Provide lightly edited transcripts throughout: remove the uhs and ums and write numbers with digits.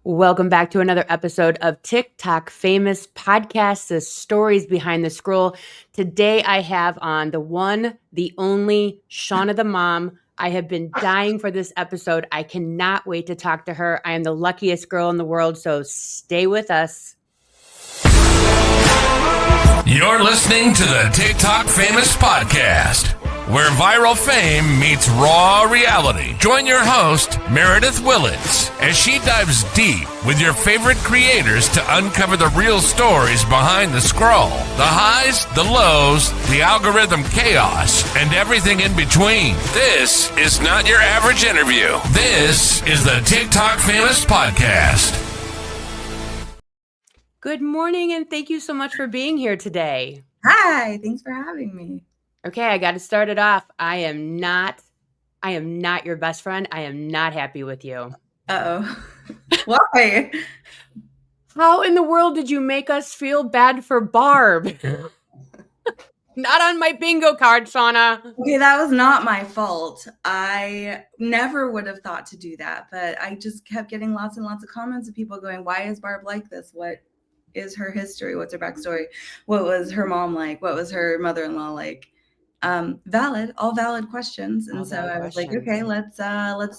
Welcome back to another episode of TikTok Famous Podcast, the stories behind the scroll. Today I have on the one, the only Shawna the mom. I have been dying for this episode. I cannot wait to talk to her. I am the luckiest girl in the world, so stay with us. You're listening to the TikTok Famous Podcast, where viral fame meets raw reality. Join your host, Meredith Willits, as she dives deep with your favorite creators to uncover the real stories behind the scroll, the highs, the lows, the algorithm chaos, and everything in between. This is not your average interview. This is the TikTok Famous Podcast. Good morning, and thank you so much for being here today. Hi, thanks for having me. Okay, I got to start it off. I am not your best friend. I am not happy with you. Uh-oh. Why? How in the world did you make us feel bad for Barb? Not on my bingo card, Shawna. Okay, that was not my fault. I never would have thought to do that, but I just kept getting lots and lots of comments of people going, why is Barb like this? What is her history? What's her backstory? What was her mom like? What was her mother-in-law like? All valid questions. And so I was like, okay, let's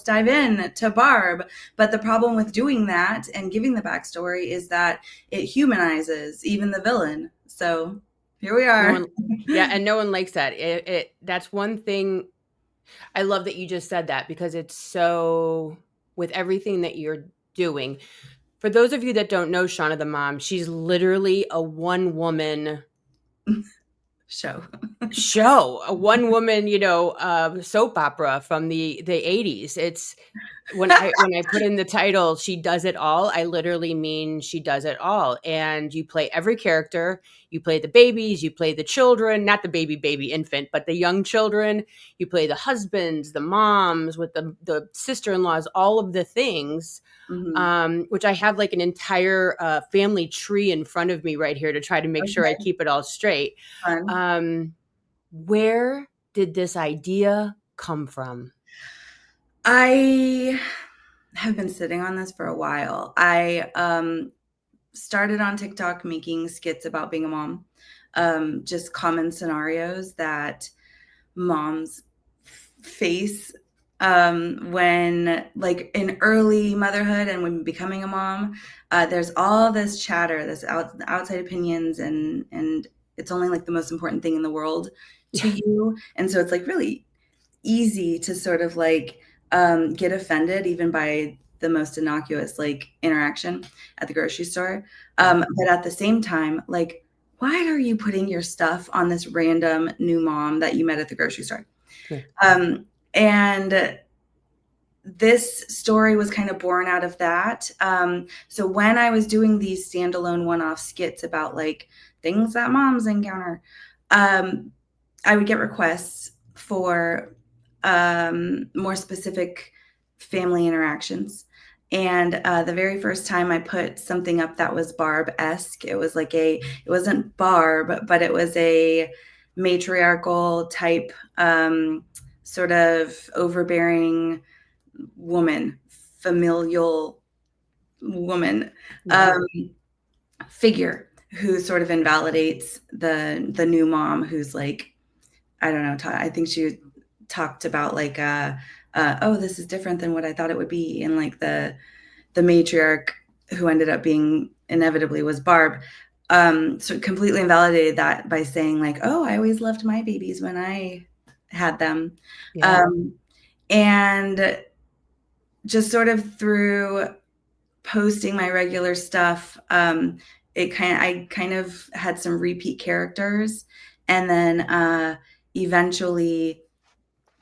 dive in to Barb. But the problem with doing that and giving the backstory is that it humanizes even the villain. So here we are. And no one likes that. That's one thing. I love that you just said that, because it's so, with everything that you're doing. For those of you that don't know Shawna the mom, she's literally a one-woman show, a one-woman, soap opera from the 80s. It's when I put in the title, she does it all, I literally mean she does it all. And you play every character. You play the babies, you play the children, not the baby infant, but the young children. You play the husbands, the moms with the sister-in-laws, all of the things. Mm-hmm. Which I have like an entire family tree in front of me right here to try to make sure I keep it all straight. Where did this idea come from? I have been sitting on this for a while. I started on TikTok making skits about being a mom, just common scenarios that moms face when, like, in early motherhood and when becoming a mom. There's all this chatter, this outside opinions, and it's only like the most important thing in the world to you. And so it's like really easy to sort of like get offended even by the most innocuous like interaction at the grocery store. But at the same time, like, why are you putting your stuff on this random new mom that you met at the grocery store? And this story was kind of born out of that. So when I was doing these standalone one-off skits about like things that moms encounter, I would get requests for more specific family interactions. And the very first time I put something up that was Barb-esque, it was like it wasn't Barb, but it was a matriarchal type, sort of overbearing woman, familial woman, figure who sort of invalidates the new mom, who's like, I don't know, I think she talked about like, oh, this is different than what I thought it would be. And like the matriarch, who ended up being inevitably was Barb, so completely invalidated that by saying like, oh, I always loved my babies when I had them. And just sort of through posting my regular stuff, I kind of had some repeat characters. And then eventually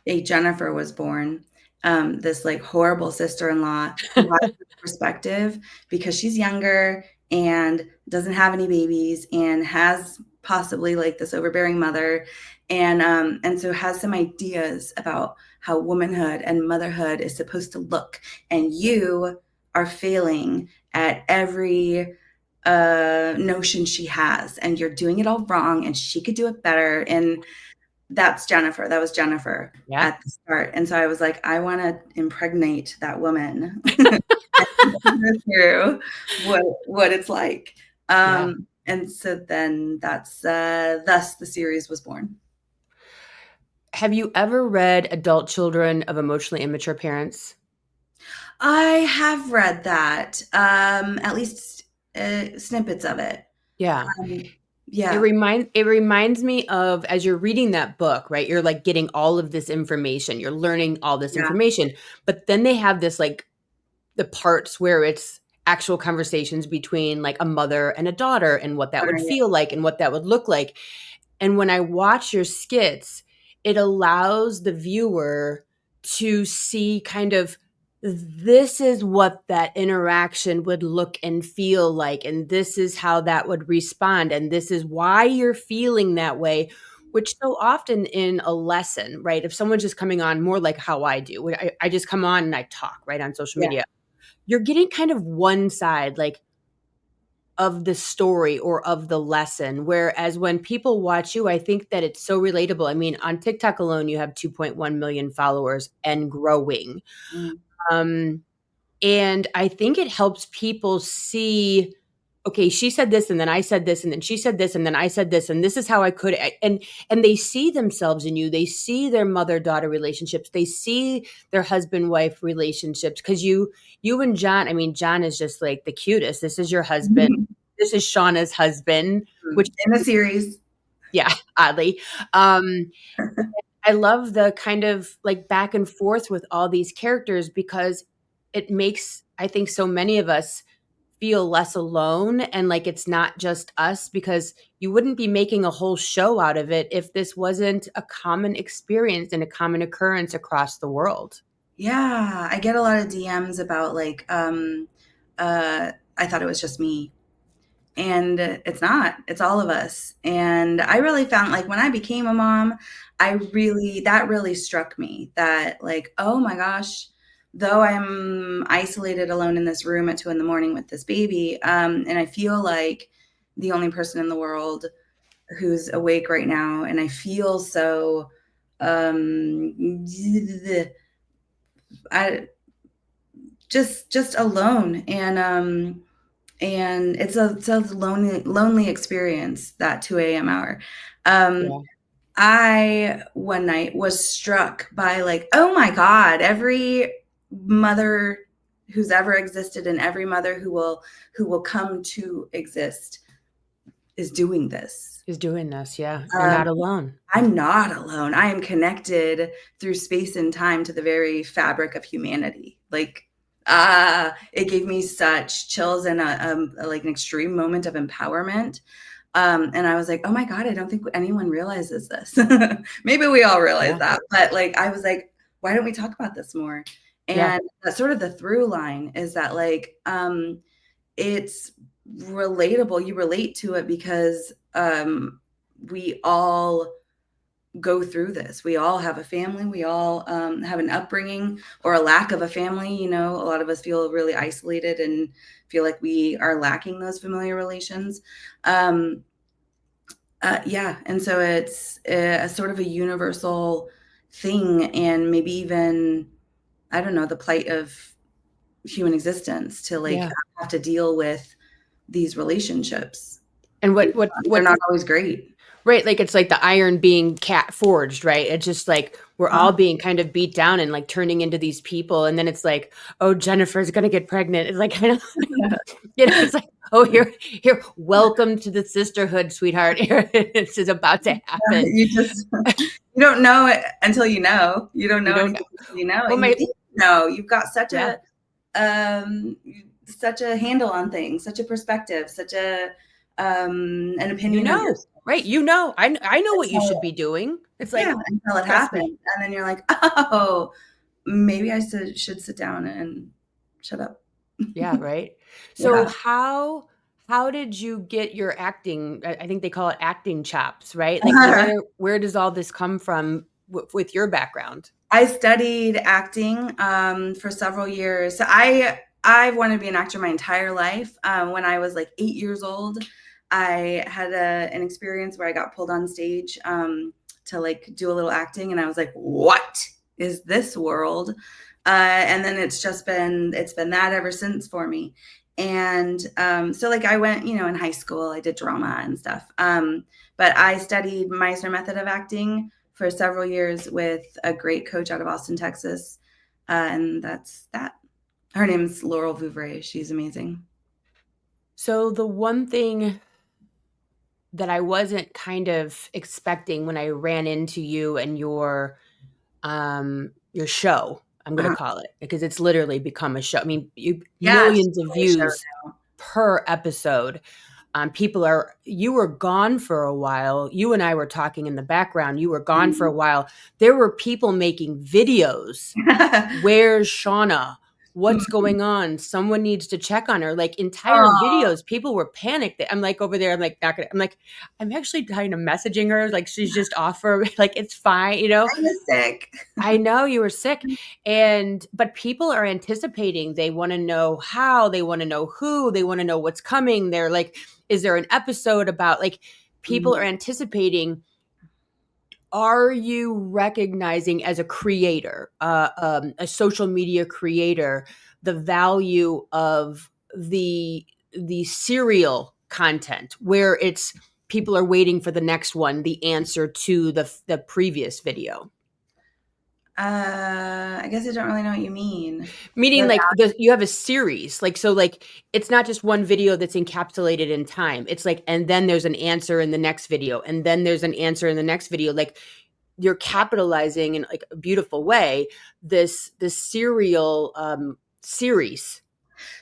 a Jennifer was born, this like horrible sister-in-law who has perspective because she's younger and doesn't have any babies and has possibly like this overbearing mother, and so has some ideas about how womanhood and motherhood is supposed to look, and you are failing at every notion she has, and you're doing it all wrong, and she could do it better. And that's Jennifer. That was Jennifer at the start. And so I was like, I want to impregnate that woman. through what it's like. Yeah. And so then that's thus the series was born. Have you ever read Adult Children of Emotionally Immature Parents? I have read that, at least snippets of it. Yeah. Um, It yeah, remind it reminds me of as you're reading that book, right? You're like getting all of this information. You're learning all this yeah, information. But then they have this like the parts where it's actual conversations between like a mother and a daughter and what that would sorry, feel like and what that would look like. And when I watch your skits, it allows the viewer to see kind of this is what that interaction would look and feel like. And this is how that would respond. And this is why you're feeling that way, which so often in a lesson, right? If someone's just coming on more like how I do, I just come on and I talk right on social yeah, media, you're getting kind of one side, like of the story or of the lesson. Whereas when people watch you, I think that it's so relatable. I mean, on TikTok alone, you have 2.1 million followers and growing. mm, Um, and I think it helps people see, okay, she said this and then I said this and then she said this and then I said this and this is how I could and they see themselves in you. They see their mother-daughter relationships. They see their husband-wife relationships cuz you and John, I mean John is just like the cutest. This is your husband. mm. This is Shauna's husband, which In the series. yeah, oddly. Um I love the kind of like back and forth with all these characters because it makes, I think, so many of us feel less alone and like it's not just us because you wouldn't be making a whole show out of it if this wasn't a common experience and a common occurrence across the world. Yeah, I get a lot of DMs about like, I thought it was just me. And it's not, it's all of us. And I really found like when I became a mom, that really struck me that like, oh my gosh, though I'm isolated alone in this room at 2 in the morning with this baby, and I feel like the only person in the world who's awake right now, and I feel so, um, I just alone, and it's a lonely experience, that 2 a.m. hour. Um, Yeah. I one night was struck by like, oh my God, every mother who's ever existed and every mother who will come to exist is doing this. Is doing this. Yeah. You're Um, not alone. I'm not alone. I am connected through space and time to the very fabric of humanity. Like, it gave me such chills and like an extreme moment of empowerment. And I was like, oh my God, I don't think anyone realizes this. Maybe we all realize Yeah. that, but like, I was like, why don't we talk about this more? Yeah. And that's sort of the through line is that like, it's relatable. You relate to it because we all go through this. We all have a family. We all have an upbringing or a lack of a family. You know, a lot of us feel really isolated and feel like we are lacking those familiar relations. Um, yeah, and so it's a sort of a universal thing, and maybe even I don't know the plight of human existence to like Yeah. have to deal with these relationships. And They're what not always great. right, like, it's like the iron being cat forged, right? It's just like we're all Huh? being kind of beat down and, like, turning into these people, and then it's like, "Oh, Jennifer's gonna get pregnant." It's like, kind of you know, it's like, "Oh, here, welcome to the sisterhood, sweetheart. Here, this is about to happen." You just you don't know it until you know. You don't You know don't know. anything until you know, Well, and you my think you know. You've got yeah, um, such a handle on things, such a perspective, such an you opinion of know, yourself right? You know. I know what you should until be doing. It's yeah, like, until it trust me. happens, and then you're like, "Oh, maybe I should sit down and shut up." Yeah, right? So Yeah. how did you get your acting I think they call it acting chops, right? Like, where does all this come from with your background? I studied acting for several years. So I wanted to be an actor my entire life. When I was like 8 years old, I had an experience where I got pulled on stage to like do a little acting, and I was like, "What is this world?" And then it's been that ever since for me. And so like I went, you know, in high school, I did drama and stuff. But I studied Meisner method of acting for several years with a great coach out of Austin, Texas. And that's that. Her name's Laurel Vouvray. She's amazing. So the one thing that I wasn't kind of expecting when I ran into you and your show, I'm going to Uh-huh. call it, because it's literally become a show. I mean, you Yeah, it's millions of totally a show views now. per episode. You were gone for a while. You and I were talking in the background. You were gone for a while. There were people making videos. Where's Shawna? What's going on? Someone needs to check on her. Like entire Oh, videos, people were panicked. I'm like over there. I'm like not gonna. I'm like I'm actually kind of messaging her. Like she's just off for like it's fine. You know. I was sick. I know you were sick, but people are anticipating. They want to know how. They want to know who. They want to know what's coming. They're like, is there an episode about like? People are Mhm. anticipating. Are you recognizing as a creator, a social media creator, the value of the serial content where it's people are waiting for the next one, the answer to the previous video? I guess I don't really know what you mean. Meaning The like you have a series, like so like it's not just one video that's encapsulated in time. It's like and then there's an answer in the next video, and then there's an answer in the next video. Like you're capitalizing in like a beautiful way this serial series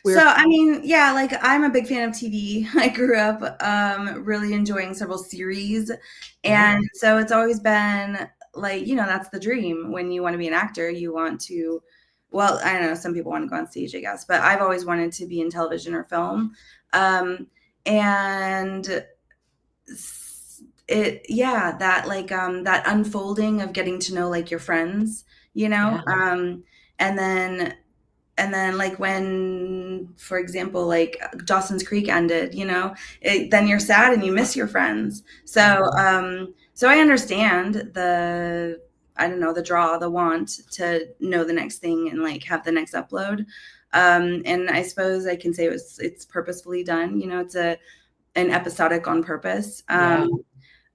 So, where I mean, yeah, like I'm a big fan of TV. I grew up really enjoying several series. yeah, And so it's always been like, you know, that's the dream. When you want to be an actor, you want to, well, I don't know, some people want to go on stage, I guess, but I've always wanted to be in television or film. Um, and yeah, that like that unfolding of getting to know like your friends, you know, yeah, and then like when for example like Dawson's Creek ended, you know, then you're sad and you miss your friends. So mhm. so I understand the, I don't know, the draw, the want to know the next thing and like have the next upload. And I suppose I can say it's purposefully done, you know, it's an episodic on purpose. Yeah.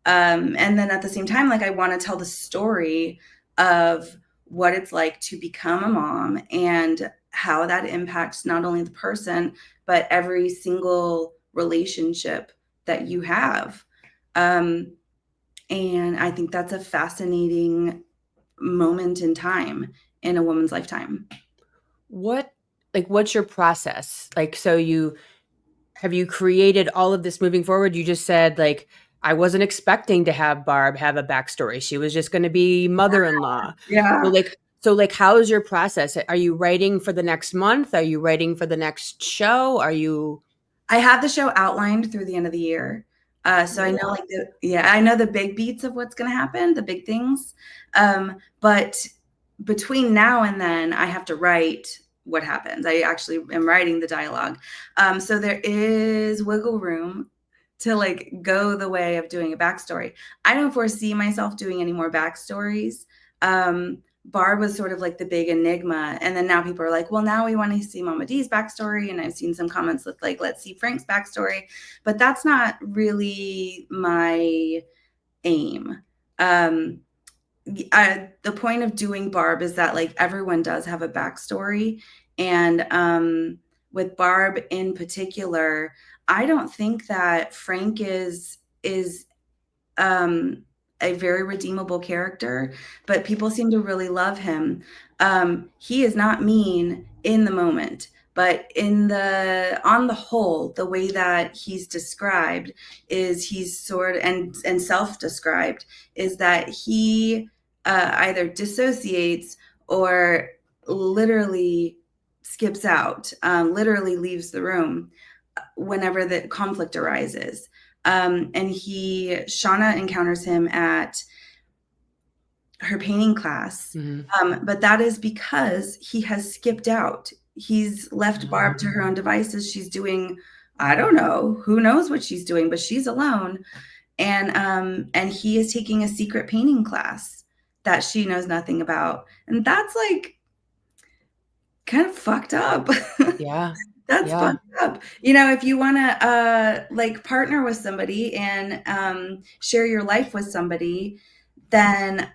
And then at the same time, like I want to tell the story of what it's like to become a mom and how that impacts not only the person, but every single relationship that you have. Um, and I think that's a fascinating moment in time in a woman's lifetime. What like what's your process? Like so you have you created all of this moving forward? You just said like I wasn't expecting to have Barb have a backstory. She was just going to be mother-in-law. So Yeah. like how is your process? Are you writing for the next month? Are you writing for the next show? Are you I have the show outlined through the end of the year. So I know like I know the big beats of what's going to happen, the big things. But between now and then, I have to write what happens. I actually am writing the dialogue. So there is wiggle room to like go the way of doing a backstory. I don't foresee myself doing any more backstories. Barb was sort of like the big enigma. And then now people are like, well, now we want to see Mama D's backstory. And I've seen some comments with like, let's see Frank's backstory. But that's not really my aim. Um, the point of doing Barb is that like everyone does have a backstory. And with Barb in particular, I don't think that Frank is a very redeemable character, but people seem to really love him. He is not mean in the moment, but in the on the whole, the way that he's described is he's sort of and self-described is that he either dissociates or literally skips out, literally leaves the room whenever the conflict arises. And Shawna encounters him at her painting class. Mhm. But that is because he has skipped out. He's left Barb to her own devices. She's doing, I don't know, who knows what she's doing, but she's alone. And he is taking a secret painting class that she knows nothing about. And that's like, kind of fucked up. Yeah. That's Yeah. fucked up. If you want to like partner with somebody and share your life with somebody, then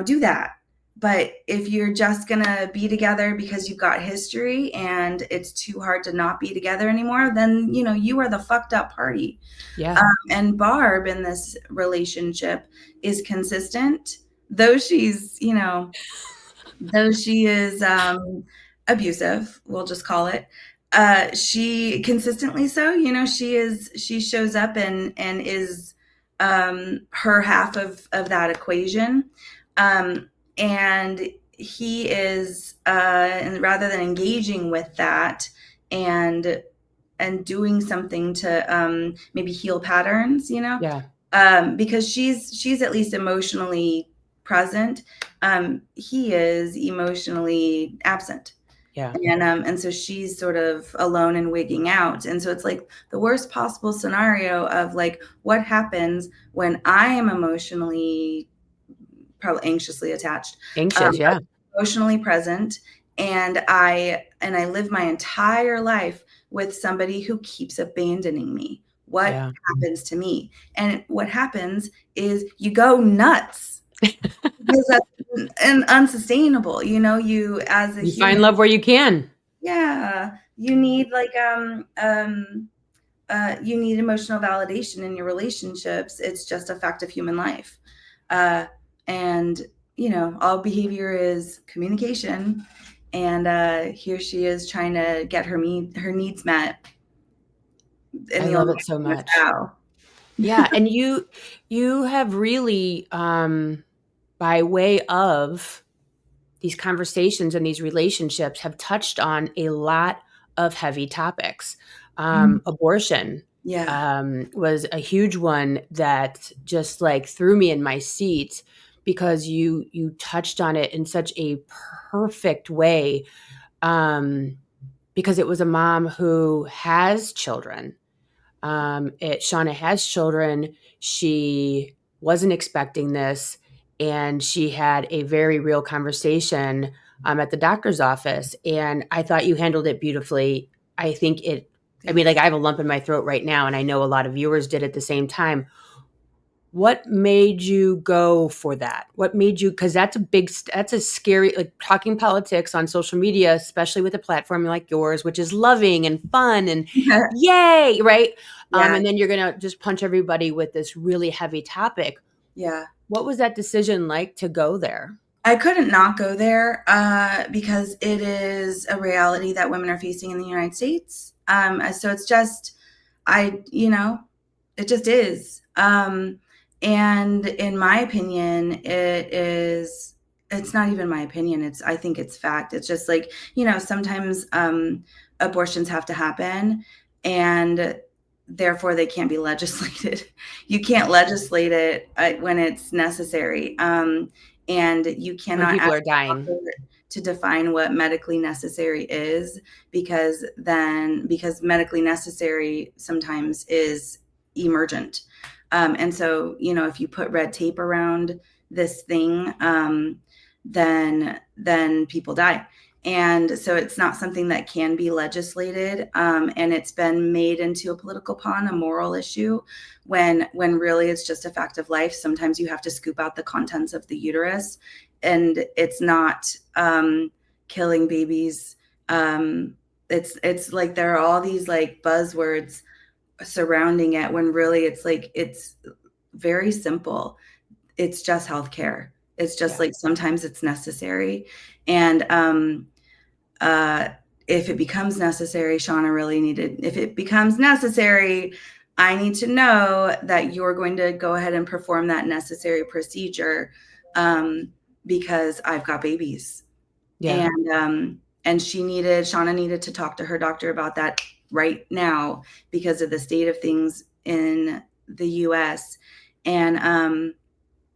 do that. But if you're just gonna be together because you've got history and it's too hard to not be together anymore, then you are the fucked up party. Yeah. And Barb in this relationship is consistent, though she is abusive, we'll just call it. She consistently so, she shows up and is her half of that equation. And he is and rather than engaging with that and doing something to maybe heal patterns, Yeah. because she's at least emotionally present. He is emotionally absent. Yeah. And so she's sort of alone and wigging out. And so it's like the worst possible scenario of like, what happens when I am emotionally, probably anxiously attached, Anxious. Yeah. emotionally present, and I live my entire life with somebody who keeps abandoning me. What Yeah. happens to me? And what happens is you go nuts because that's unsustainable. You as a You find human, love where you can. yeah, you need like you need emotional validation in your relationships. It's just a fact of human life. And all behavior is communication. And here she is trying to get her needs met, and I the love only it so way is much. how. Yeah, and you have really by way of these conversations and these relationships have touched on a lot of heavy topics. Abortion Yeah. was a huge one that just like threw me in my seat because you touched on it in such a perfect way. Um, because it was a mom who has children. Shawna has children. She wasn't expecting this, and she had a very real conversation at the doctor's office. And I thought you handled it beautifully. I think it. I mean, like I have a lump in my throat right now, and I know a lot of viewers did at the same time. What made you go for that? What made you? Because that's a scary, like talking politics on social media, especially with a platform like yours, which is loving and fun and yay, right? Yeah. And then you're going to just punch everybody with this really heavy topic. Yeah. What was that decision like to go there? I couldn't not go there because it is a reality that women are facing in the United States. So it's just, it just is. And in my opinion, it's not even my opinion. I think it's fact. It's just like, sometimes abortions have to happen and therefore they can't be legislated. You can't legislate it when it's necessary. And you When cannot people ask are dying. to define what medically necessary is, because medically necessary sometimes is emergent. And so, if you put red tape around this thing, then people die. And so it's not something that can be legislated. And it's been made into a political pawn, a moral issue, when really it's just a fact of life. Sometimes you have to scoop out the contents of the uterus, and it's not killing babies. It's like there are all these like buzzwords surrounding it, when really it's very simple. It's just healthcare. It's just like sometimes it's necessary. And if it becomes necessary, Shawna really needed, if it becomes necessary, I need to know that you're going to go ahead and perform that necessary procedure, because I've got babies. Yeah. And Shawna needed to talk to her doctor about that right now because of the state of things in the US. And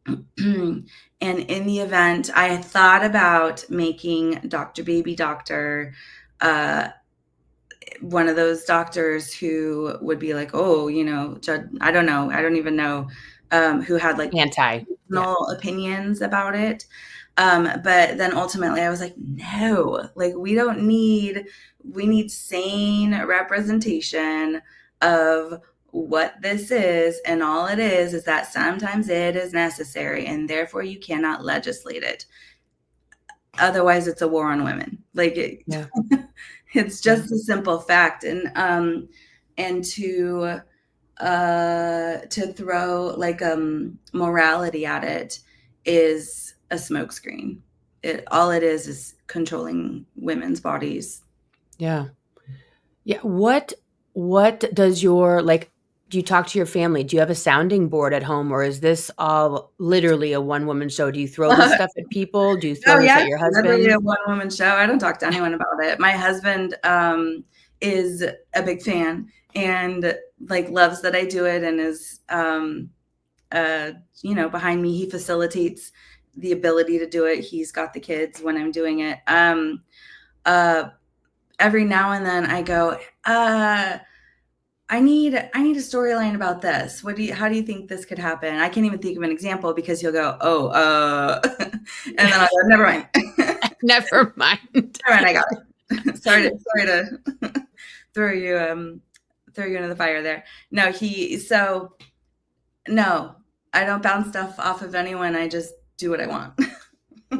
and in the event, I thought about making Dr. Baby Doctor one of those doctors who would be like, oh, I don't even know, who had like Anti. Yeah. personal opinions about it. But then ultimately I was like, no, like we need sane representation of what this is. And all it is that sometimes it is necessary and therefore you cannot legislate it. Otherwise it's a war on women. Like Yeah. it's Yeah. just a simple fact. And to throw like morality at it is a smokescreen. All it is controlling women's bodies. Yeah. Yeah. What does your like do you talk to your family? Do you have a sounding board at home, or is this all literally a one woman show? Do you throw this stuff at people? Do you Oh throw this yeah, at your literally husband? a one woman show. I don't talk to anyone about it. My husband is a big fan and like loves that I do it and is uh, behind me. He facilitates the ability to do it. He's got the kids when I'm doing it. Uh, every now and then I go, I need a storyline about this. How do you think this could happen? I can't even think of an example because he'll go, oh, and then I'll go, never mind. Never mind. Never mind, I got it. Sorry to throw you into the fire there. No, I don't bounce stuff off of anyone. I just do what I want.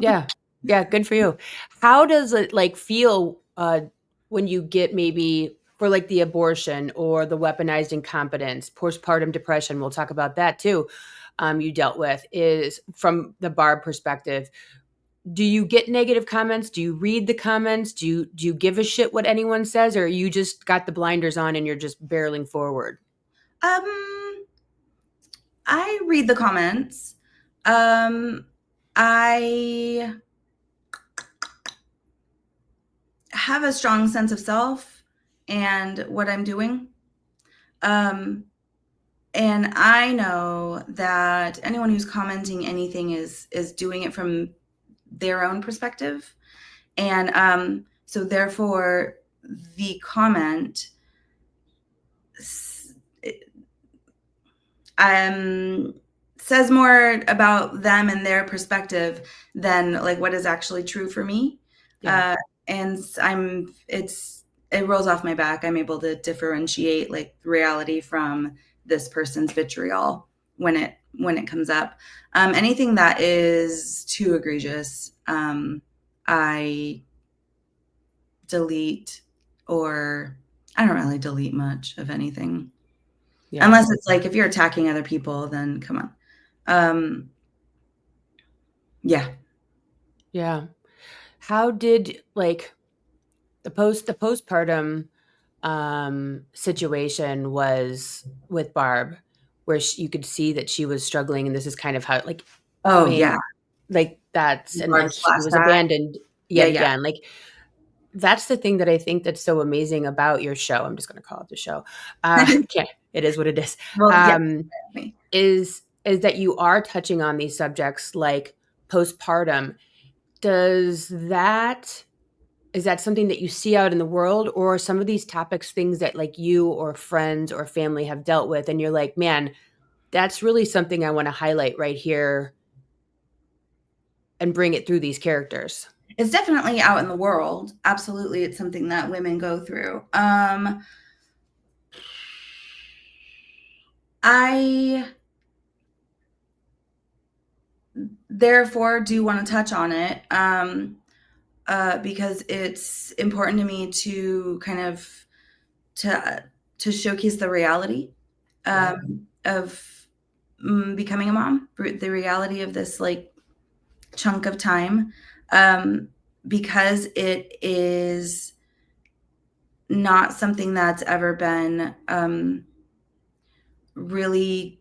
Yeah. Yeah, good for you. How does it like feel when you get maybe for like the abortion or the weaponized incompetence, postpartum depression, we'll talk about that too. You dealt with is from the Barb perspective. Do you get negative comments? Do you read the comments? Do you give a shit what anyone says, or you just got the blinders on and you're just barreling forward? Um, I read the comments. Um, I have a strong sense of self and what I'm doing. Um, and I know that anyone who's commenting anything is doing it from their own perspective. And so therefore the comment um says more about them and their perspective than like what is actually true for me. Yeah. Uh, and it rolls off my back. I'm able to differentiate like reality from this person's vitriol when it comes up. Anything that is too egregious, I delete, or I don't really delete much of anything. Yeah. Unless it's like if you're attacking other people, then come on. Um, yeah. Yeah. How did like the postpartum situation was with Barb, where you could see that she was struggling, and this is kind of how like I Oh, yeah. mean, like that's and Large like he splash was pad. abandoned Yeah, yet yeah. again. Like that's the thing that I think that's so amazing about your show. I'm just going to call it the show. Okay, it is what it is. Well, yeah. Um, is that you are touching on these subjects like postpartum. Does that is that something that you see out in the world, or some of these topics things that like you or friends or family have dealt with and you're like, man, that's really something I want to highlight right here and bring it through these characters? It's definitely out in the world. Absolutely. It's something that women go through. I therefore do want to touch on it because it's important to me to kind of to showcase the reality Yeah. of becoming a mom, the reality of this like chunk of time, because it is not something that's ever been really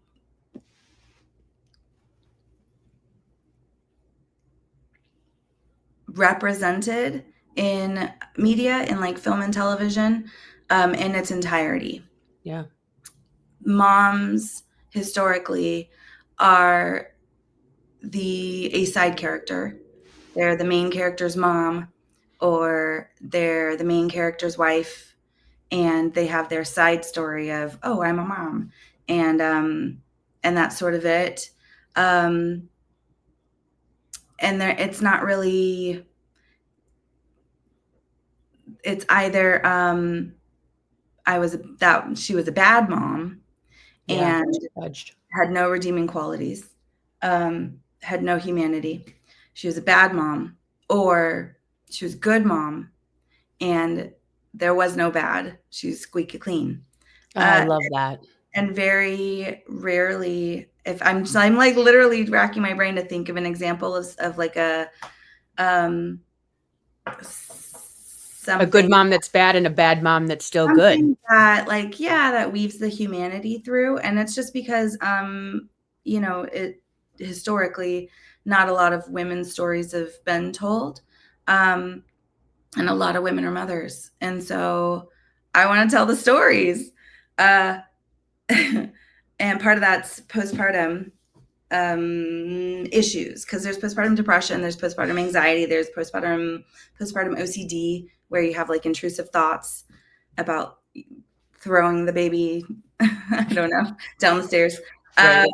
represented in media, in like film and television, in its entirety. Yeah. Moms historically are a side character. They're the main character's mom, or they're the main character's wife, and they have their side story of, oh, I'm a mom, and that's sort of it. Um, and there, it's not really, it's either that she was a bad mom Yeah. and Judged. had no redeeming qualities, had no humanity. She was a bad mom, or she was a good mom, and there was no bad. She was squeaky clean. Oh, I Uh, love that. and very rarely, if I'm like literally racking my brain to think of an example of like a um, A good something mom that's bad and a bad mom that's still good. something that like, yeah, that weaves the humanity through. And it's just because it historically not a lot of women's stories have been told. um and a lot of women are mothers, and so I want to tell the stories. uh and part of that's postpartum issues, because there's postpartum depression, there's postpartum anxiety, there's postpartum OCD, where you have like intrusive thoughts about throwing the baby, I don't know, down the stairs. Right.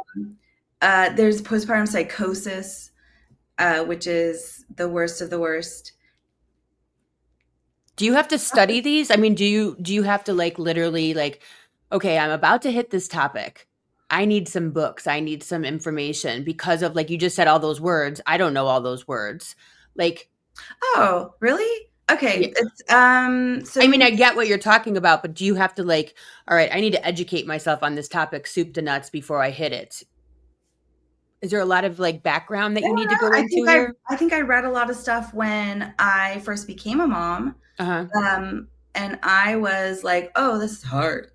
There's postpartum psychosis, which is the worst of the worst. Do you have to study these? I mean, do you have to like literally like, okay, I'm about to hit this topic. I need some books. I need some information because of like you just said all those words. I don't know all those words. Like, Oh, really? yeah, Okay. It's so I you mean, I need get what you're talking about, but do you have to like, all right, I need to educate myself on this topic soup to nuts before I hit it? Is there a lot of like background that no, you need to no. go into here? I think I read a lot of stuff when I first became a mom. Uh-huh. And I was like, "Oh, this is hard."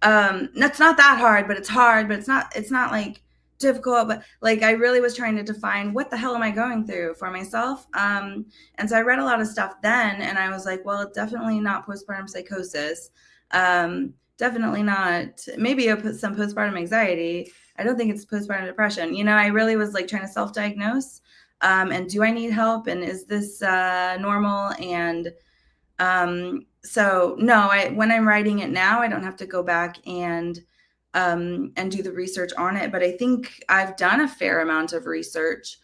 That's not that hard, but it's hard, but it's not like difficult, but like I really was trying to define what the hell am I going through for myself. And so I read a lot of stuff then, and I was like, "Well, it's definitely not postpartum psychosis. Definitely not. Maybe some postpartum anxiety. I don't think it's postpartum depression." I really was like trying to self-diagnose. And do I need help? And is this normal? And so no, when I'm writing it now, I don't have to go back and do the research on it. But I think I've done a fair amount of research,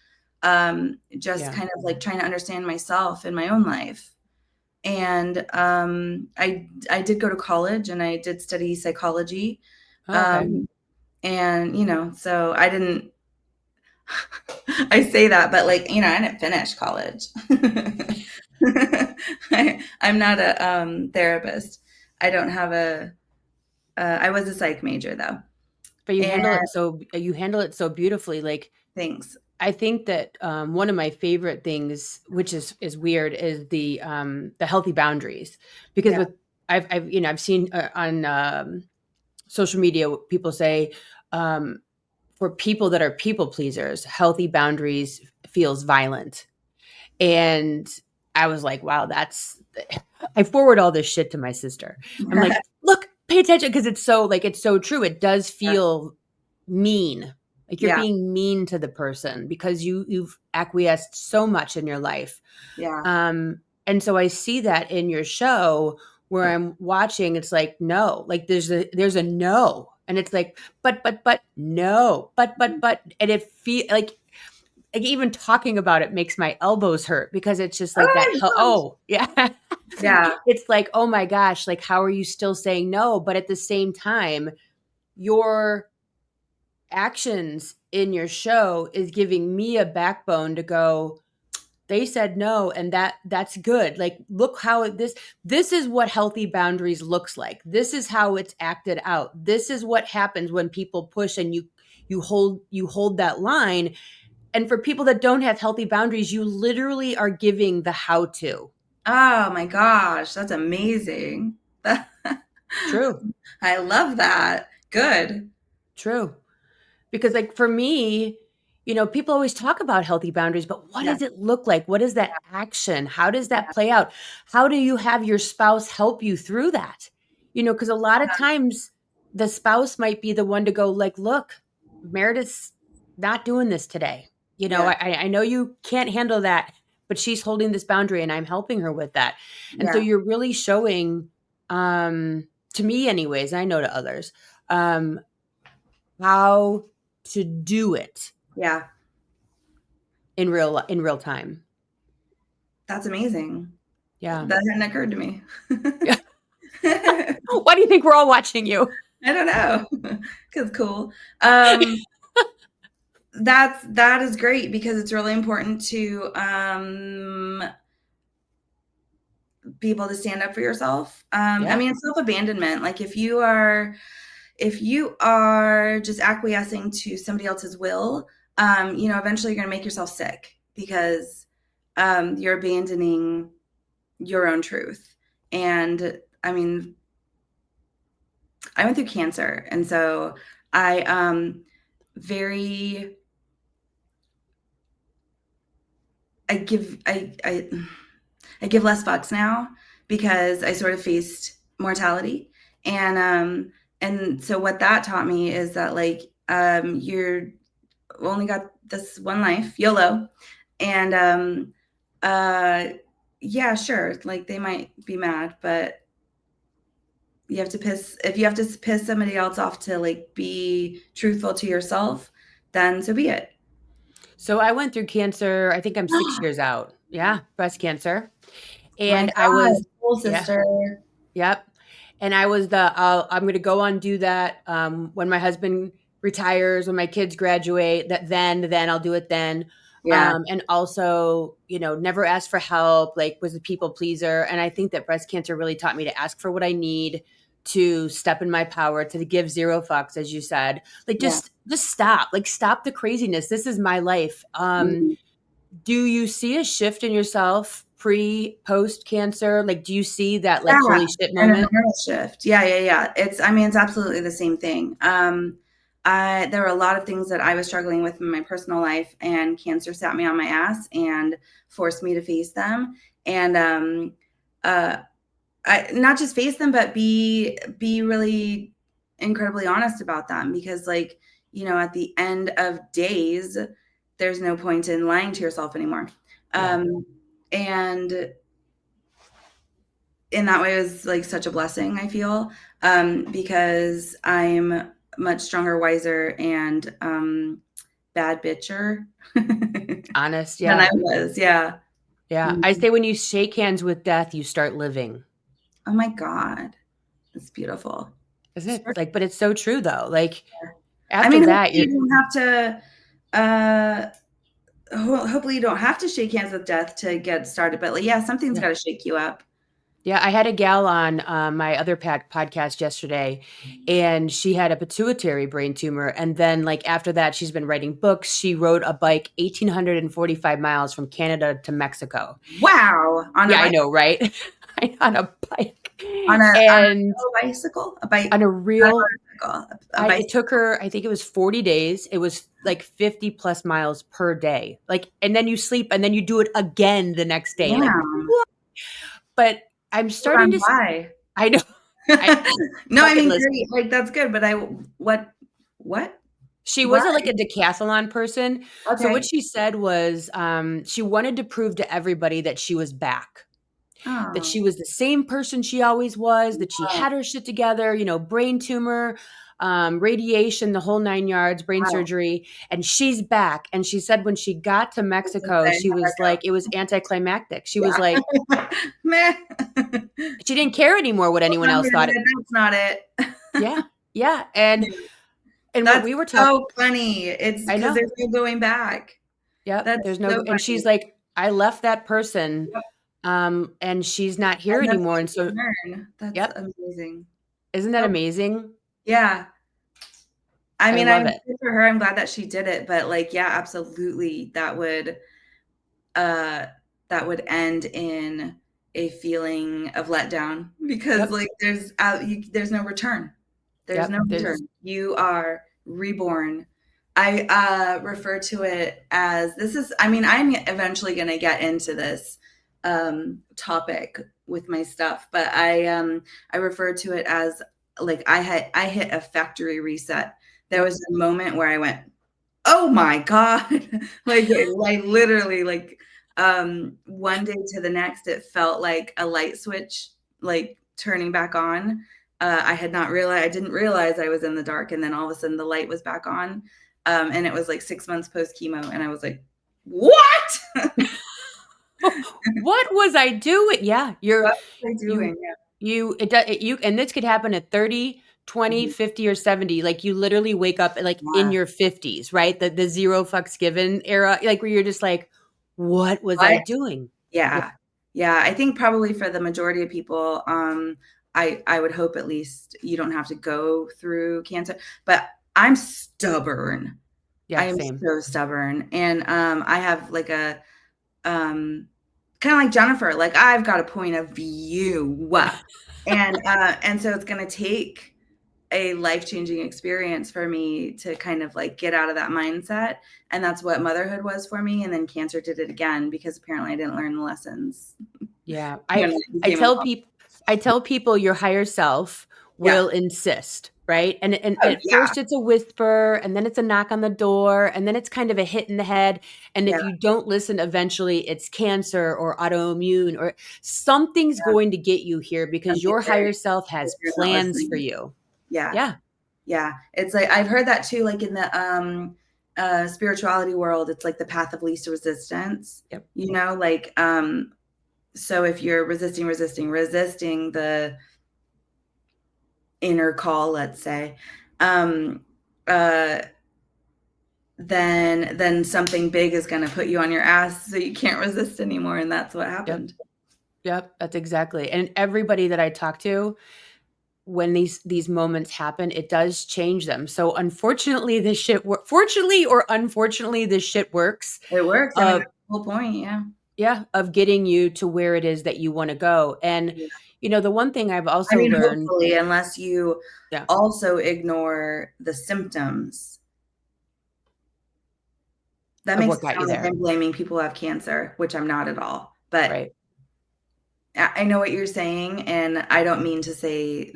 just Yeah. kind of like trying to understand myself in my own life. And I did go to college and I did study psychology. Oh, okay. And so I didn't I say that, but like, I didn't finish college. I'm not a therapist. I don't have I was a psych major though. But And you handle it so beautifully. Like thanks. I think that one of my favorite things, which is weird, is the healthy boundaries. Because Yeah. with I've seen on social media people say for people that are people pleasers, healthy boundaries feels violent, and I was like, wow, that's. I forward all this shit to my sister. I'm like, look, pay attention because it's so true. It does feel mean. Like you're Yeah. being mean to the person because you've acquiesced so much in your life. Yeah. And so I see that in your show where I'm watching, it's like, no, like there's a no. And it's like, but, no, but, and it feel like even talking about it makes my elbows hurt because it's just like that. Oh my gosh. Oh, yeah. Yeah. It's like, oh my gosh, like, how are you still saying no? But at the same time, your actions in your show is giving me a backbone to go, they said no, and that's good. Like, look how this is what healthy boundaries looks like. This is how it's acted out. This is what happens when people push and you hold that line. And for people that don't have healthy boundaries, you literally are giving the how to. Oh my gosh, that's amazing. True. I love that. Good. True. Because like for me, people always talk about healthy boundaries, but what Yeah. does it look like? What is that action? How does that play out? How do you have your spouse help you through that? Because a lot of times the spouse might be the one to go like, look, Meredith's not doing this today. Yeah. I know you can't handle that, but she's holding this boundary and I'm helping her with that. And so Yeah. you're really showing, to me anyways, I know to others, how to do it. Yeah. in real time. That's amazing. Yeah. That hadn't occurred to me. Yeah. Why do you think we're all watching you? I don't know. 'Cause cool. That is great because it's really important to be able to stand up for yourself. I Yeah. mean, self-abandonment, like if you are just acquiescing to somebody else's will, eventually you're going to make yourself sick because you're abandoning your own truth. And I mean, I went through cancer, and so I very I give I give less fucks now because I sort of faced mortality. And so what that taught me is that like you're only got this one life, YOLO. And uh yeah, sure, like they might be mad, but you have to piss if you have to piss somebody else off to like be truthful to yourself, then so be it. So I went through cancer. I think I'm 6 years out. Yeah, breast cancer. My And I God, was, soul yeah, sister. yep. And I was I'm going to go on do that when my husband retires, when my kids graduate. Then I'll do it then. Yeah, And also, never ask for help. Like, was a people pleaser, and I think that breast cancer really taught me to ask for what I need, to step in my power, to give zero fucks, as you said. Like, yeah. just stop. Like, stop the craziness. This is my life. Mhm. Do you see a shift in yourself post cancer? Like, do you see that like Yeah, holy shit an moment? awareness shift. Yeah, yeah, yeah. I mean, it's absolutely the same thing. There were a lot of things that I was struggling with in my personal life, and cancer sat me on my ass and forced me to face them. And uh, I not just face them, but be really incredibly honest about them because, like, at the end of days, there's no point in lying to yourself anymore. Yeah. And in that way, it was like such a blessing, I feel, because I'm much stronger, wiser, and bad bitcher Honest. than I Yeah. was. Yeah. Yeah. I Mhm. say when you shake hands with death, you start living. Oh my God. It's beautiful. Isn't it? Like, but it's so true though. Like I after mean, that, hopefully you don't have to. Hopefully you don't have to shake hands with death to get started. But like, yeah, something's yeah. got to shake you up. Yeah, I had a gal on my other podcast yesterday, and she had a pituitary brain tumor. And then, like after that, she's been writing books. She rode a bike 1,845 miles from Canada to Mexico. Wow, on a Yeah, I bike, know, right? On a bike, on and a bicycle, a bike, on a not a real. motorcycle, a It took bicycle. her. I think it was 40 days. It was like 50 plus miles per day. Like, and then you sleep, and then you do it again the next day. Like, Damn. what? But I'm Hold starting on, to. why? I know. I No, I bucket mean, list. great, like, that's good, but what? She Why? wasn't like a decathlon person. So what Okay. she said was she wanted to prove to everybody that she was back, that Oh, she was the same person she always was, that she wow, had her shit together, brain tumor, radiation, the whole 9 yards, brain wow. surgery, and she's back. And she said when she got to I was gonna Mexico, say, she how'd was that like, it was anticlimactic. She was like, go? Yeah. Meh. she didn't care anymore what anyone else thought. That's not it. Yeah. Yeah. And what That's we were talking, so funny. It's I because know. there's no going back. Yep. That's There's no, so and she's funny. like, I left that person, Yep, and she's not here and that's what anymore. And you so, can learn. That's yep. amazing. Isn't that So amazing? yeah. I I mean, love I'm it. good for her. I'm glad that she did it, but like, yeah, absolutely. Uh that would end in a feeling of letdown because Yep. like there's no return. There's Yep. no There's, return. You are reborn. I refer to it as this is I mean, I'm eventually going to get into this topic with my stuff, but I refer to it as like I hit a factory reset. There yep. was a moment where I went, "Oh my god." like literally like one day to the next it felt like a light switch like turning back on. I didn't realize I was in the dark, and then all of a sudden the light was back on. And it was like 6 months post chemo, and I was like, what? What was I doing? Yeah, you're What was I you doing? Yeah. it does you and this could happen at 30, 20, Mhm. 50, or 70. Like you literally wake up like in Yeah. your 50s, right? The zero fucks given era, like where you're just like, what was I What? doing? Yeah, Yeah. Yeah. I think probably for the majority of people, I would hope at least you don't have to go through cancer, but I'm stubborn. I yeah, am same. so stubborn. And I have like a um kind of like Jennifer, like I've got a point of view. And so it's gonna take a life-changing experience for me to kind of like get out of that mindset. And that's what motherhood was for me. And then cancer did it again because apparently I didn't learn the lessons Yeah. when I I became a tell mom. people I tell people your higher self Yeah. will insist, right? And Oh at yeah. first it's a whisper, and then it's a knock on the door, and then it's kind of a hit in the head. And Yeah. if you don't listen, eventually it's cancer or autoimmune or something's Yeah. going to get you here I'm because your here higher self if has you're not plans for listening. you. Yeah. Yeah. Yeah. It's like I've heard that too, like in the spirituality world, it's like the path of least resistance. Yep. Like so if you're resisting the inner call, let's say, um, uh, then something big is going to put you on your ass, so you can't resist anymore, and that's what Yep. happened. Yep. That's exactly. And everybody that I talk to, when these moments happen, it does change them. So unfortunately, fortunately or unfortunately, this shit works. It works. I mean, Uh, that's the whole point. Yeah. yeah, of getting you to where it is that you want to go. And Yeah. the one thing I've I also mean, learned, hopefully, unless you yeah, also ignore the symptoms. That of makes what it got you sound like there, I'm blaming people who have cancer, which I'm not at all. But right? I know what you're saying, and I don't mean to say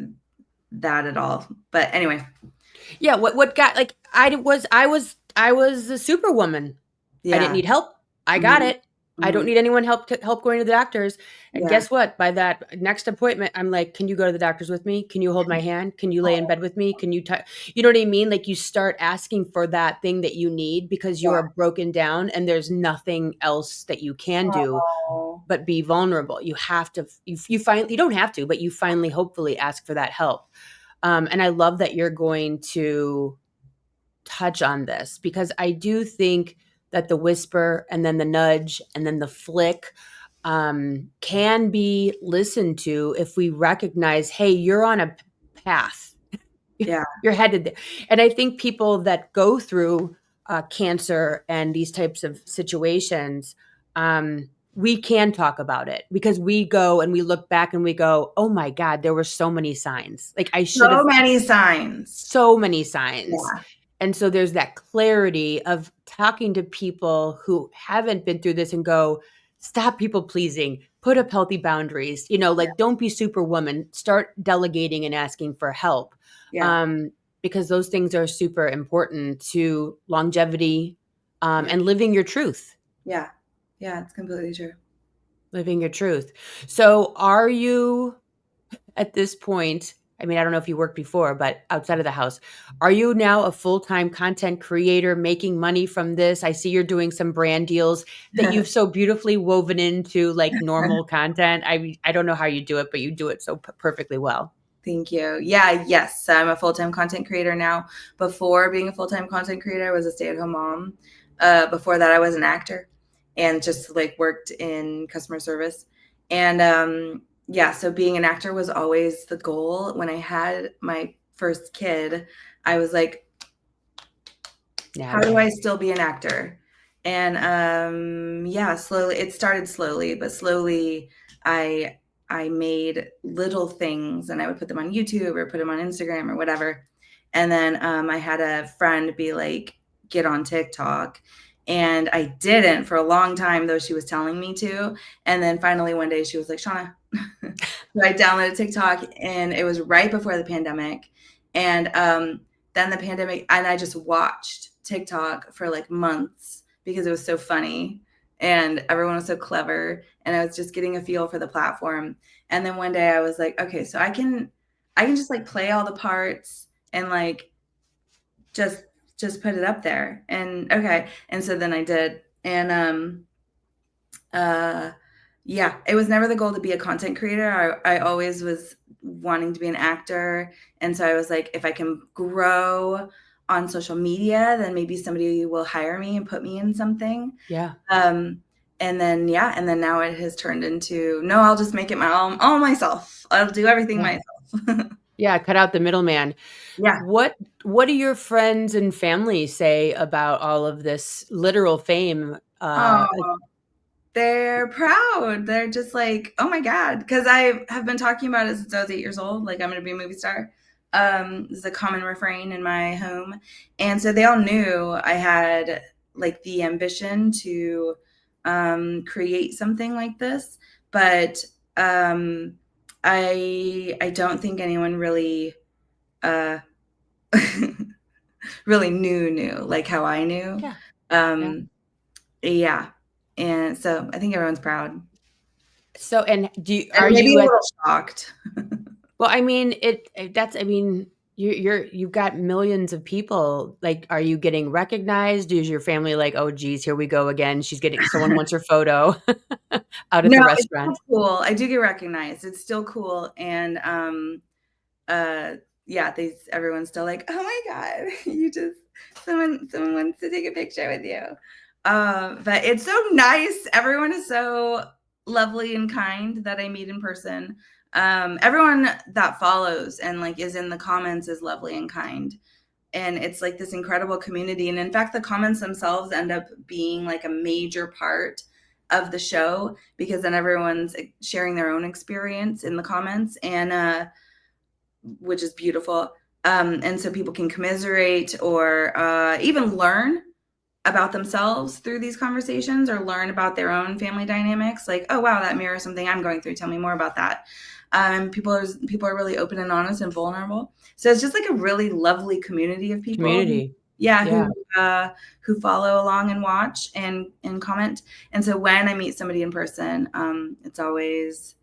that at all. But anyway, Yeah, what got like I was a superwoman. I didn't yeah. need help. I got Mhm, it. I don't mhm. need anyone help going to the doctors. And Yeah. guess what? By that next appointment, I'm like, "Can you go to the doctors with me? Can you hold my hand? Can you lay in Oh, bed with me? Can you you know what I mean? Like you start asking for that thing that you need because you yeah. are broken down and there's nothing else that you can do Oh, but be vulnerable. You have to you don't have to, but you finally hopefully ask for that help. And I love that you're going to touch on this because I do think that the whisper and then the nudge and then the flick can be listened to if we recognize, hey, you're on a path. yeah. You're headed there. And I think people that go through cancer and these types of situations, we can talk about it because we go and we look back and we go, oh my God, there were so many signs. Like I should So have many signs. so many signs. Yeah. And so there's that clarity of talking to people who haven't been through this and go, stop people pleasing, put up healthy boundaries, like don't be superwoman, start delegating and asking for help. Yeah. Um, because those things are super important to longevity Yeah. and living your truth. Yeah. Yeah. It's completely true. Living your truth. So are you at this point, I mean, I don't know if you worked before, but outside of the house, are you now a full-time content creator making money from this? I see you're doing some brand deals that you've so beautifully woven into like normal content. I don't know how you do it, but you do it so perfectly well. Thank you. Yeah, yes, I'm a full-time content creator now. Before being a full-time content creator, I was a stay-at-home mom. Before that, I was an actor and just like worked in customer service. And yeah, so being an actor was always the goal. When I had my first kid, I was like, how Yeah. do I still be an actor? And yeah, slowly it started slowly, but slowly I made little things and I would put them on YouTube or put them on Instagram or whatever. And then I had a friend be like, get on TikTok. And I didn't for a long time, though she was telling me to. And then finally one day she was like, Shawna. So I downloaded TikTok and it was right before the pandemic. And then the pandemic, and I just watched TikTok for like months because it was so funny and everyone was so clever and I was just getting a feel for the platform. And then one day I was like, okay, so I can just like play all the parts and like just just put it up there. And okay. And so then I did. And uh yeah, it was never the goal to be a content creator. I always was wanting to be an actor. And so I was like, if I can grow on social media, then maybe somebody will hire me and put me in something. Yeah. Um, and then, yeah, and then now it has turned into, no, I'll just make it my all myself. I'll do everything Yeah. myself. Yeah, cut out the middleman. Yeah. What do your friends and family say about all of this literal fame? Oh, they're proud. They're just like, oh my God. Because I have been talking about it since I was 8 years old. Like, I'm going to be a movie star. Is a common refrain in my home. And so they all knew I had like the ambition to create something like this. But um, I don't think anyone really uh, really knew like how I knew. Yeah. Yeah. Um, yeah. And so I think everyone's proud. So, and are And maybe you a at, little shocked. well, I mean, that's, I mean, you've got millions of people. Like, are you getting recognized? Is your family like, oh, geez, here we go again? Someone wants her photo out at No, the it's still restaurant. cool. I do get recognized. It's still cool. And uh yeah, everyone's still like, oh my God, you just someone wants to take a picture with you. But it's so nice. Everyone is so lovely and kind that I meet in person. Everyone that follows and like is in the comments is lovely and kind. And it's like this incredible community. And in fact, the comments themselves end up being like a major part of the show because then everyone's sharing their own experience in the comments, and which is beautiful. And so people can commiserate or even learn about themselves through these conversations or learn about their own family dynamics. Like, oh wow, that mirrors something I'm going through. Tell me more about that. And people are really open and honest and vulnerable. So it's just like a really lovely community of people. Community. Yeah, Yeah. who follow along and watch and comment. And so when I meet somebody in person, it's always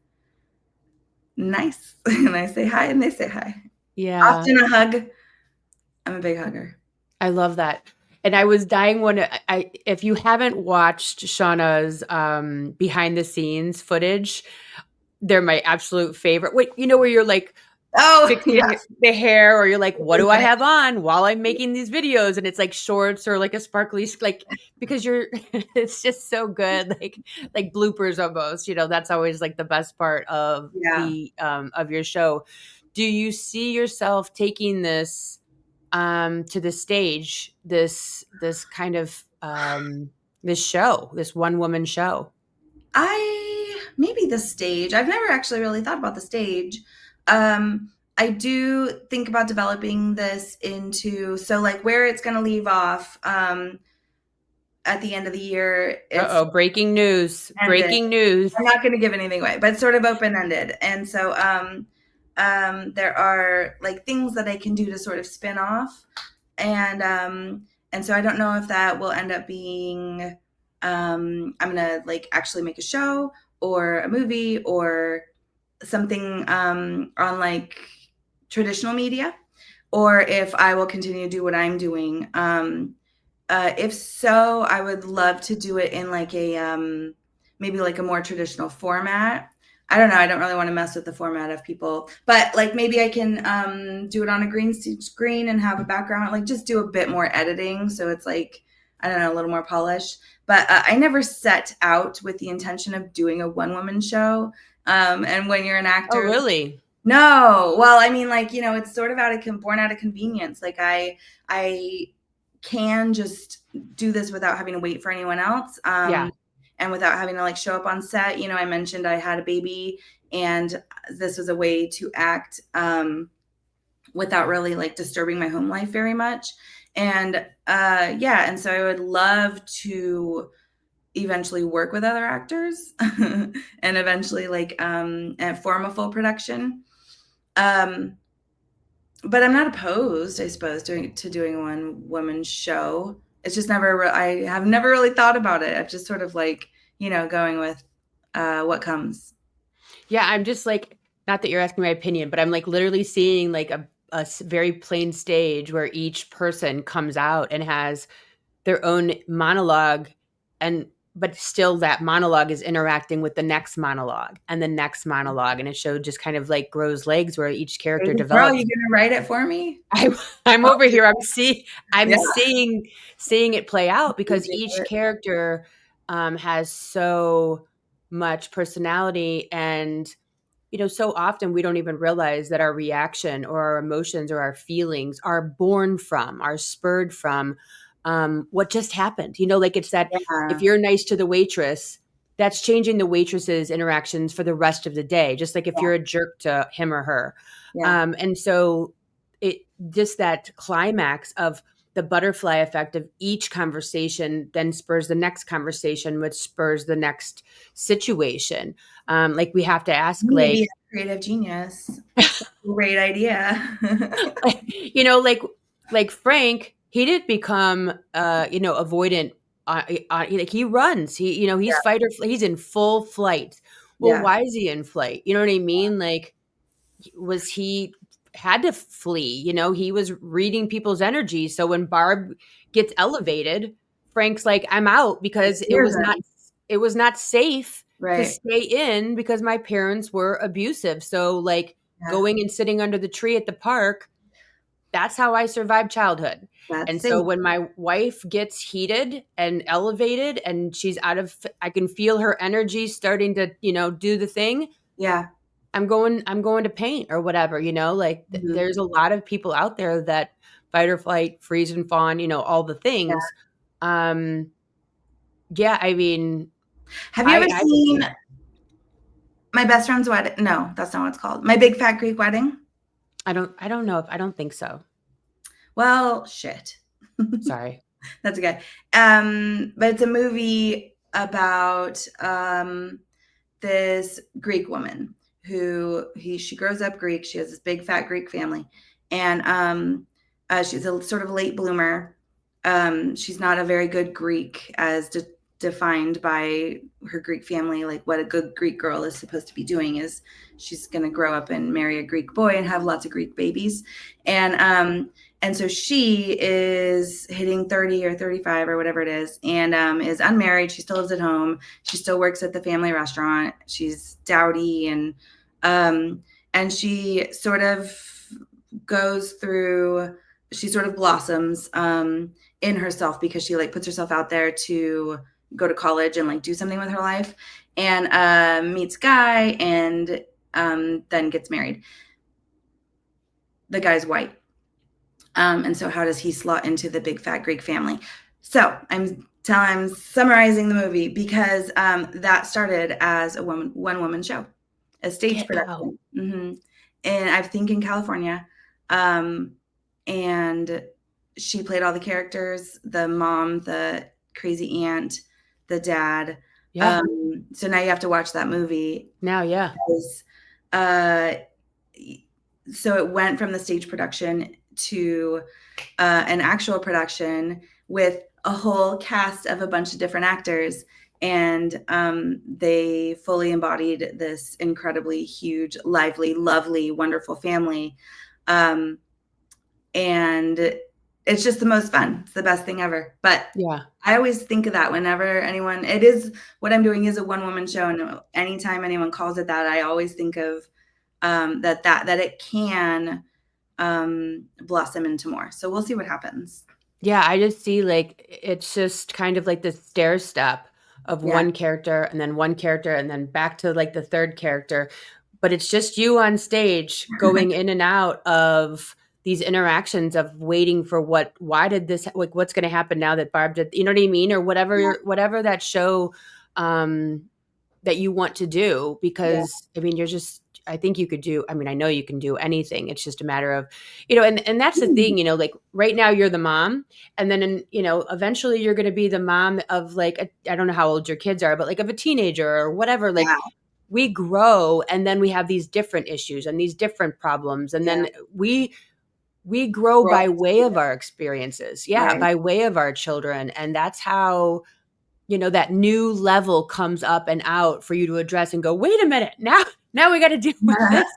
nice, and I say hi, and they say hi. Yeah. Often a hug. I'm a big hugger. I love that. And I was dying when if you haven't watched Shauna's behind the scenes footage, they're my absolute favorite. Wait, where you're like Oh fixing yes, the hair, or you're like, what do I have on while I'm making these videos? And it's like shorts or like a sparkly, like, because you're, it's just so good. Like bloopers almost, that's always like the best part of yeah. of your show. Do you see yourself taking this, to the stage, this kind of, this one woman show? I maybe the stage. I've never actually really thought about the stage. I do think about developing this into so like where it's going to leave off at the end of the year. It's Uh-oh, breaking news. ended. Breaking news. I'm not going to give anything away, but it's sort of open ended. And so there are like things that I can do to sort of spin off, and so I don't know if that will end up being I'm gonna like actually make a show or a movie or something on like traditional media, or if I will continue to do what I'm doing. If so, I would love to do it in like a maybe like a more traditional format. I don't know. I don't really want to mess with the format of people, but like maybe I can do it on a green screen and have a background, like just do a bit more editing. So it's like, I don't know, a little more polished. But I never set out with the intention of doing a one woman show. And when you're an Oh, actor, really? no, well, I mean, like, it's sort of born out of convenience. Like I can just do this without having to wait for anyone else. Yeah. And without having to like show up on set. I mentioned I had a baby, and this was a way to act without really like disturbing my home life very much. And yeah, and so I would love to eventually work with other actors and eventually like form a full production. Um, but I'm not opposed, I suppose, to doing a one woman show. It's just I have never really thought about it. I've just sort of like, going with what comes. Yeah, I'm just like, not that you're asking my opinion, but I'm like literally seeing like a very plain stage where each person comes out and has their own monologue, and but still that monologue is interacting with the next monologue and the next monologue, and it show just kind of like grows legs where each character Crazy girl, you develops. gonna write it for me? I'm I'll over do here. I'm Yeah. seeing it play out because Amazing. each character has so much personality, and so often we don't even realize that our reaction or our emotions or our feelings are born from, are spurred from what just happened. Like it's that if Yeah. you're nice to the waitress, that's changing the waitress's interactions for the rest of the day, just like if Yeah. you're a jerk to him or her. Yeah. And so it just that climax of the butterfly effect of each conversation then spurs the next conversation, which spurs the next situation. Like we have to ask, Maybe like, a creative genius. That's a great idea. like Frank, he didn't become, avoidant. Like he runs, he's Yeah. fight or he's in full flight. Well, Yeah. why is he in flight? You know what I mean? Like, was he had to flee? He was reading people's energy. So when Barb gets elevated, Frank's like, I'm out It because it scares was not him. it was not safe to Right. stay in because my parents were abusive. So like Yeah. going and sitting under the tree at the park, that's how I survived childhood. That's And so safe. when my wife gets heated and elevated and she's I can feel her energy starting to, do the thing. Yeah. I'm going to paint or whatever, like Mhm. there's a lot of people out there that fight or flight, freeze and fawn, all the Yeah. things. Um, yeah, I mean, Have you ever I would seen say My Best Friend's Wedding? No, that's not what it's called. My Big Fat Greek Wedding? I don't think so. Well, shit. Sorry. That's okay. But it's a movie about this Greek woman she grows up Greek. She has this big fat Greek family, and she's a sort of late bloomer. She's not a very good Greek as defined by her Greek family. Like what a good Greek girl is supposed to be doing is she's going to grow up and marry a Greek boy and have lots of Greek babies, and so she is hitting 30 or 35 or whatever it is, and is unmarried. She still lives at home. She still works at the family restaurant. She's dowdy, and she sort of goes through, she sort of blossoms in herself because she like puts herself out there to go to college and like do something with her life, and meets Guy, and then gets married. The guy's white. And so how does he slot into the big fat Greek family? So I'm summarizing the movie because that started as a one woman show, a stage Get out. production, and I think in California, um, and she played all the characters: the mom, the crazy aunt, the dad. Yeah. So now you have to watch that movie Now, yeah. because, uh, so it went from the stage production to an actual production with a whole cast of a bunch of different actors, and they fully embodied this incredibly huge, lively, lovely, wonderful family, and it's just the most fun. It's the best thing ever. But Yeah. I always think of that whenever it is what I'm doing is a one woman show, and anytime anyone calls it that, I always think of that it can blossom into more. So we'll see what happens. Yeah, I just see like it's just kind of like the stair step of Yeah. one character and then one character and then back to like the third character. But it's just you on stage going in and out of these interactions of waiting for why did this, like what's going to happen now that Barb did, you know what I mean? Or Yeah. whatever that show that you want to do, Yeah. because I mean, I think you could do, I mean, I know you can do anything. It's just a matter of, and that's the thing, like right now you're the mom, and then, eventually you're going to be the mom of like, I don't know how old your kids are, but like of a teenager or whatever, like Yeah. we grow and then we have these different issues and these different problems. And Yeah. then we grow We're all by way of our experiences. Yeah. right. By way of our children. And that's how, that new level comes up and out for you to address and go, wait a minute, now we got to deal with this.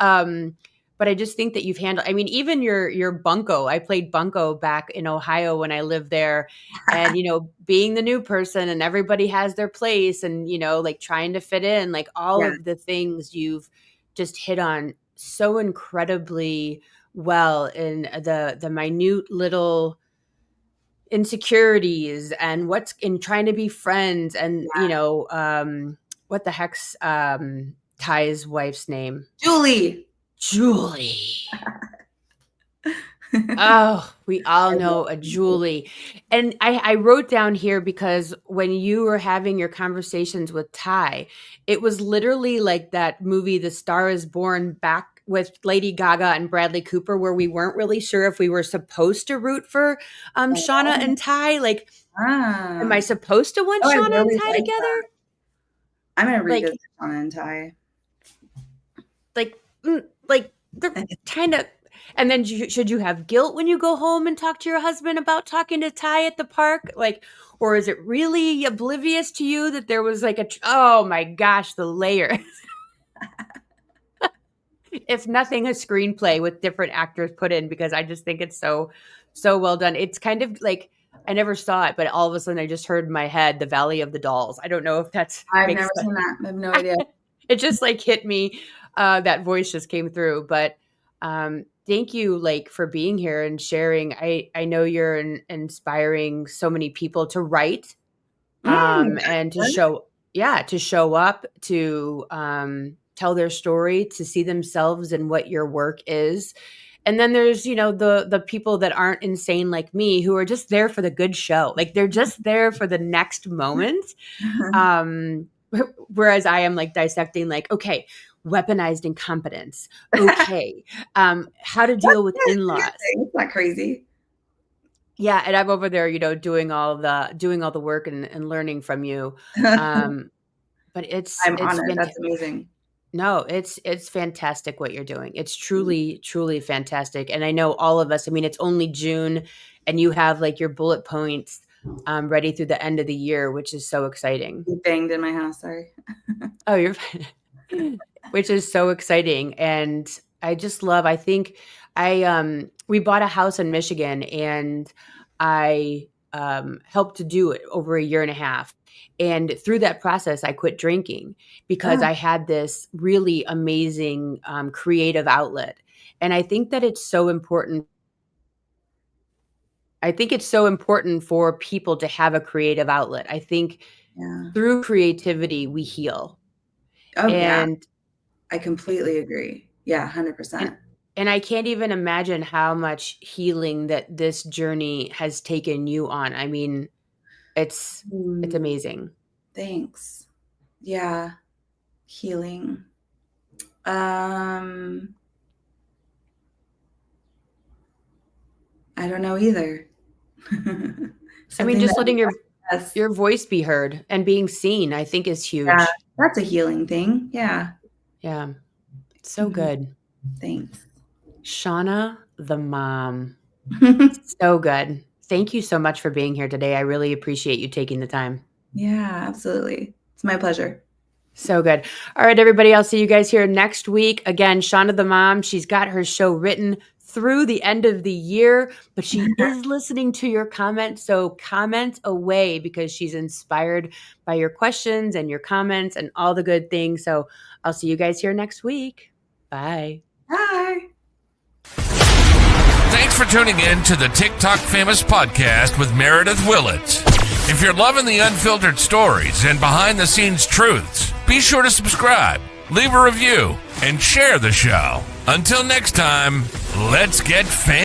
Um, but I just think that you've handled, I mean, even your bunco, I played bunco back in Ohio when I lived there, and, being the new person and everybody has their place and, like trying to fit in, like all Yeah. of the things you've just hit on so incredibly well in the minute little insecurities and what's in trying to be friends and, what the heck's, Ty's wife's name? Julie. Julie. Oh, we all I know love a Julie. Julie. And I wrote down here because when you were having your conversations with Ty, it was literally like that movie, The Star is Born, back with Lady Gaga and Bradley Cooper, where we weren't really sure if we were supposed to root for Shawna and Ty. Like, am I Ah. supposed to want Oh, I Shawna and really Ty like that. together? I'm gonna Like, revisit Shawna and Ty. like, like they're kind of. And then should you have guilt when you go home and talk to your husband about talking to Ty at the park? Like, or is it really oblivious to you that there was like oh my gosh, the layers. If nothing, a screenplay with different actors put in, because I just think it's so well done. It's kind of like, I never saw it, but all of a sudden I just heard in my head The Valley of the Dolls. I don't know if that's I've makes never sense. seen that. I have no idea. It just like hit me. That voice just came through. But thank you, like, for being here and sharing. I know you're inspiring so many people to write, and to show up, to tell their story, to see themselves in what your work is. And then there's, the people that aren't insane like me, who are just there for the good show. Like, they're just there for the next moment. Whereas I am like dissecting, like, okay, weaponized incompetence. Okay. How to deal with in-laws. It's not crazy. Yeah. And I'm over there, doing all the work and learning from you. But I'm honored. That's amazing. No, it's fantastic what you're doing. It's truly, truly fantastic. And I know all of us, I mean, it's only June and you have like your bullet points ready through the end of the year, which is so exciting. You banged in my house, sorry. Oh, you're fine. Which is so exciting. And I just love, I think we bought a house in Michigan, and I helped to do it over a year and a half. And through that process, I quit drinking because I had this really amazing creative outlet. And I think that it's so important. I think it's so important for people to have a creative outlet. I think through creativity, we heal. Oh, yeah. And I completely agree. Yeah, 100%. And I can't even imagine how much healing that this journey has taken you on. I mean, it's amazing. Thanks. Yeah. Healing. I don't know either. I mean, just letting your voice be heard and being seen, I think, is huge. Yeah, that's a healing thing. Yeah. Yeah. So good. Thanks. Shawna the mom. So good. Thank you so much for being here today. I really appreciate you taking the time. Yeah, absolutely. It's my pleasure. So good. All right, everybody. I'll see you guys here next week. Again, Shawna the mom. She's got her show written through the end of the year, but she is listening to your comments. So comment away, because she's inspired by your questions and your comments and all the good things. So I'll see you guys here next week. Bye. Bye. Thanks for tuning in to the TikTok Famous Podcast with Meredith Willits. If you're loving the unfiltered stories and behind-the-scenes truths, be sure to subscribe, leave a review, and share the show. Until next time, let's get famous.